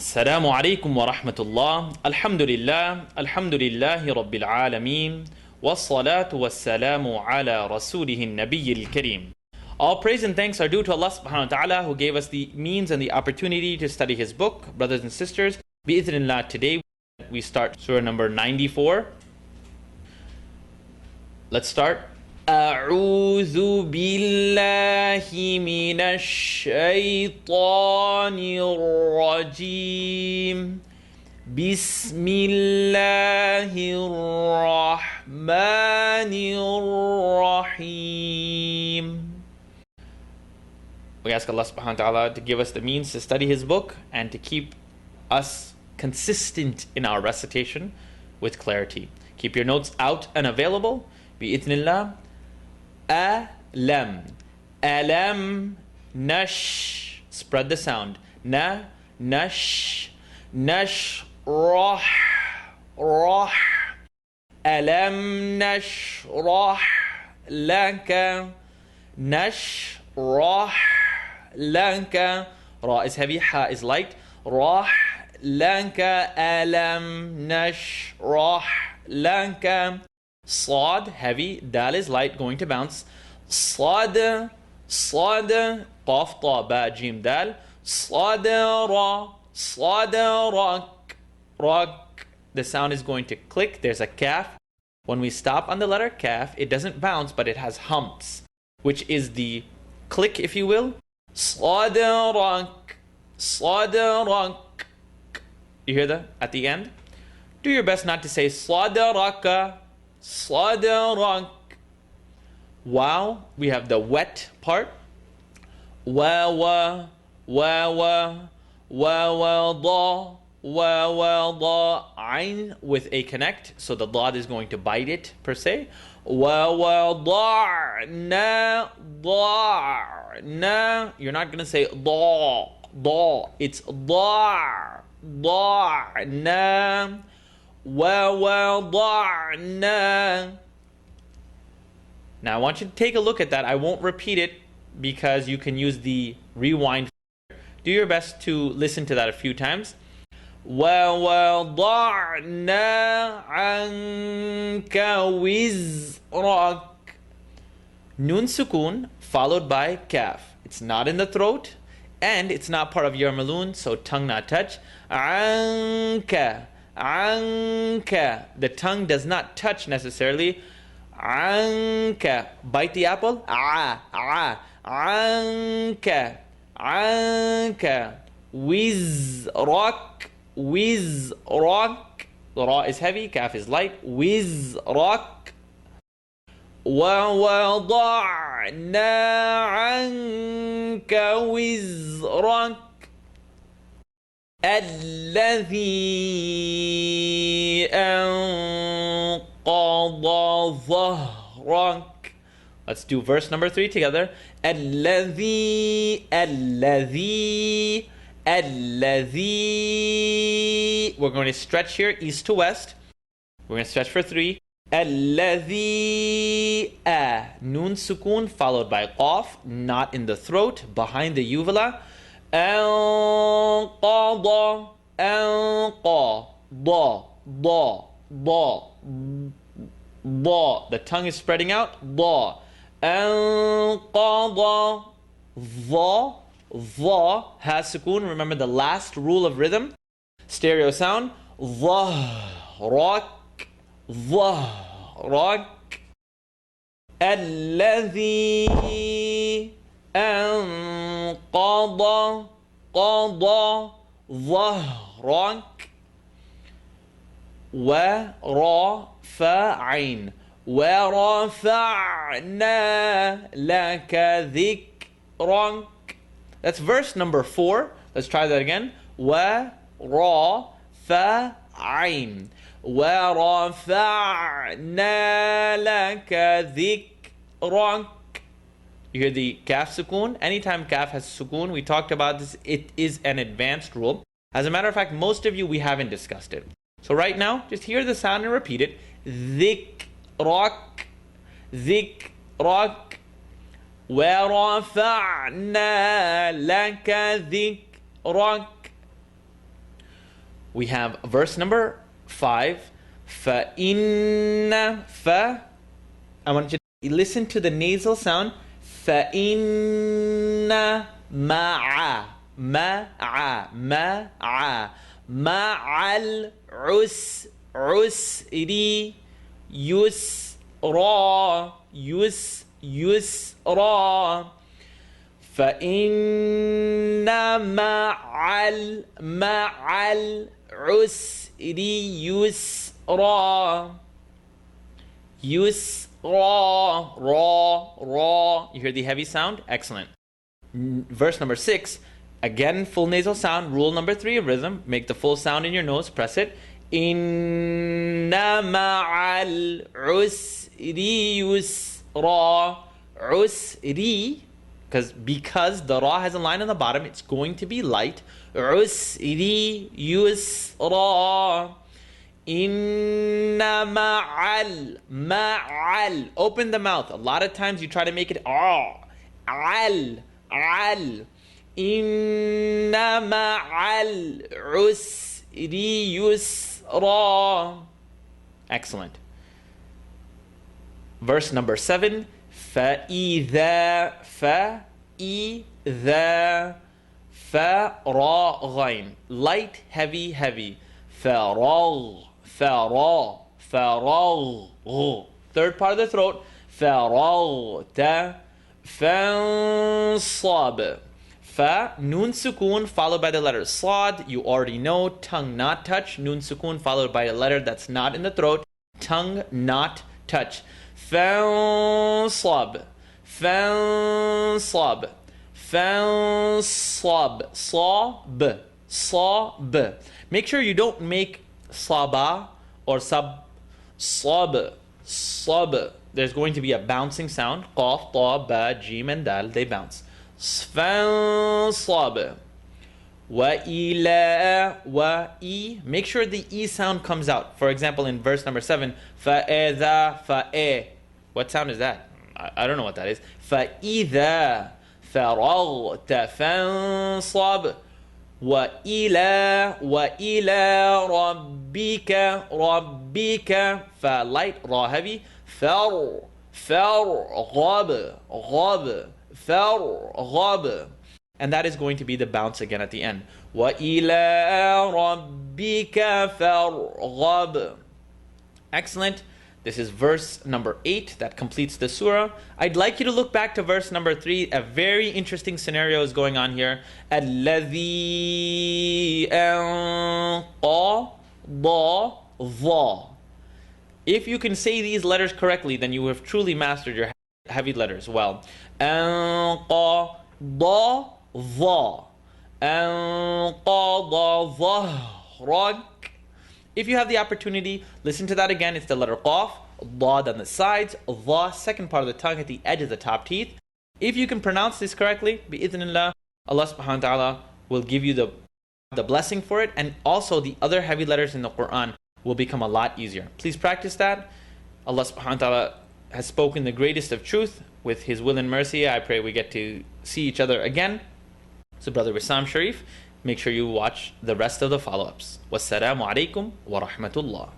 السلام عليكم ورحمة الله. Alhamdulillah, Alhamdulillahi Rabbil Alameen, wassalatu wassalamu ala rasulihin nabiyyil kareem. All praise and thanks are due to Allah subhanahu wa ta'ala, who gave us the means and the opportunity to study His book. Brothers and sisters, bi'idhnillah, today we start Surah number 94. Let's start. أعوذ بالله من الشيطان الرجيم بسم الله الرحمن الرحيم. We ask Allah subhanahu wa ta'ala to give us the means to study His book and to keep us consistent in our recitation with clarity. Keep your notes out and available. Bi'idhnillah. Alam, alam, nash, spread the sound. Na, nash, nash, rah, rah. Alam nash, rah, laka, nash, rah, laka. Ra is heavy, ha is light. Rah, laka, alam, nash, rah, laka. Sad, heavy, dal is light, going to bounce. Sad, sad, qaf, ta, ba, jim, dal. Sadara, sadarak, rak. The sound is going to click. There's a kaf. When we stop on the letter kaf, it doesn't bounce, but it has humps, which is the click, if you will. Sadarak, sadarak. You hear that at the end? Do your best not to say sadaraka. Sadarak. Wow, we have the wet part. Wawa, wawa, wawa, da, wawa, da, ain with a connect. So the dad is going to bite it per se. Wawa, da, na, da, na. You're not going to say da, da. It's da, da, na. وَوَضَعْنَا. Now I want you to take a look at that. I won't repeat it because you can use the rewind. Do your best to listen to that a few times. وَوَضَعْنَا عَنْكَ وِزْرَكَ. Nun sukun followed by kaf. It's not in the throat and it's not part of your maloon, so tongue not touch. عَنْكَ. Anka. The tongue does not touch necessarily. Anka. Bite the apple. Anka. Anka. Wizrak. Wizrak. The ra is heavy, kaf is light. Wizrak. وَوَضَعْنَا عَنْكَ وِزْرَكَ الذي أنقض ظهرك. Let's do verse number 3 together. الذي الذي الذي. We're going to stretch here east to west. We're going to stretch for 3. الذي Nun sukun followed by qaf, not in the throat, behind the uvula. أنقض أنقى ضا ضا ضا ضا. The tongue is spreading out. ضا أنقض ضا ضا has sukun. Remember the last rule of rhythm, stereo sound. ظهرك ظهرك الذي أنقض قضى ظهرك ورفعين ورفعنا لك ذكرك. That's verse number 4. Let's try that again. ورفعين ورفعنا لك ذكرك. You hear the kaf sukoon. Anytime kaf has sukoon, we talked about this, it is an advanced rule. As a matter of fact, most of you, we haven't discussed it. So right now, just hear the sound and repeat it. Dhikrak, dhikrak. وَرَفَعْنَا لَكَ ذِكْرَكَ. We have verse number 5. فَإِنَّ fa. I want you to listen to the nasal sound. فَإِنَّ مَعَ مَعَ الْعُسْرِ يُسْرًا يُسْرًا فَإِنَّ مَعَ الْعُسْرِ يُسْرًا ra. You hear the heavy sound? Excellent. Verse number 6. Again, full nasal sound. Rule number 3 of rhythm. Make the full sound in your nose. Press it. Inna ma'al usri yusra. Usri. Because the ra has a line on the bottom, it's going to be light. Usri yusra. Inna ma'al. Open the mouth. A lot of times you try to make it al. Inna ma'al usri yusra. Excellent. Verse number 7. فَإِذَا fa ra ghain. Light, heavy. فَرَغْ. Third part of the throat. فَرَغْتَ فَانصَبْ. Fa, noon sukoon followed by the letter sad. You already know, tongue not touch. Noon sukoon followed by a letter that's not in the throat. Tongue not touch. Fansab. Sab. Make sure you don't make saba or sab. Sab. There's going to be a bouncing sound. Qaf, ta, ba, jim, and dal. They bounce. Fansab. Wa e. Make sure the e sound comes out. For example, in verse number 7, fa'e. What sound is that? I don't know what that is. فَإِذَا فَرَغْتَ فَانصَبْ وَإِلَى رَبِّكَ فَlight, ra heavy. فَرْغَبْ. And that is going to be the bounce again at the end. وَإِلَى رَبِّكَ فَارْغَبْ. Excellent. This is verse number 8 that completes the surah. I'd like you to look back to verse number 3. A very interesting scenario is going on here. الَّذِي أَنْقَضَ ظَا. If you can say these letters correctly, then you have truly mastered your heavy letters well. أَنْقَضَ ظَا. أَنْقَضَ ظَهْرَكَ. If you have the opportunity, listen to that again. It's the letter qaf, dad on the sides, dha, second part of the tongue at the edge of the top teeth. If you can pronounce this correctly, bi'idhnillah, Allah subhanahu wa ta'ala will give you the blessing for it, and also the other heavy letters in the Quran will become a lot easier. Please practice that. Allah subhanahu wa ta'ala has spoken the greatest of truth. With His will and mercy, I pray we get to see each other again. So Brother Wissam Sharif, make sure you watch the rest of the follow-ups. Wassalamu alaikum wa rahmatullah.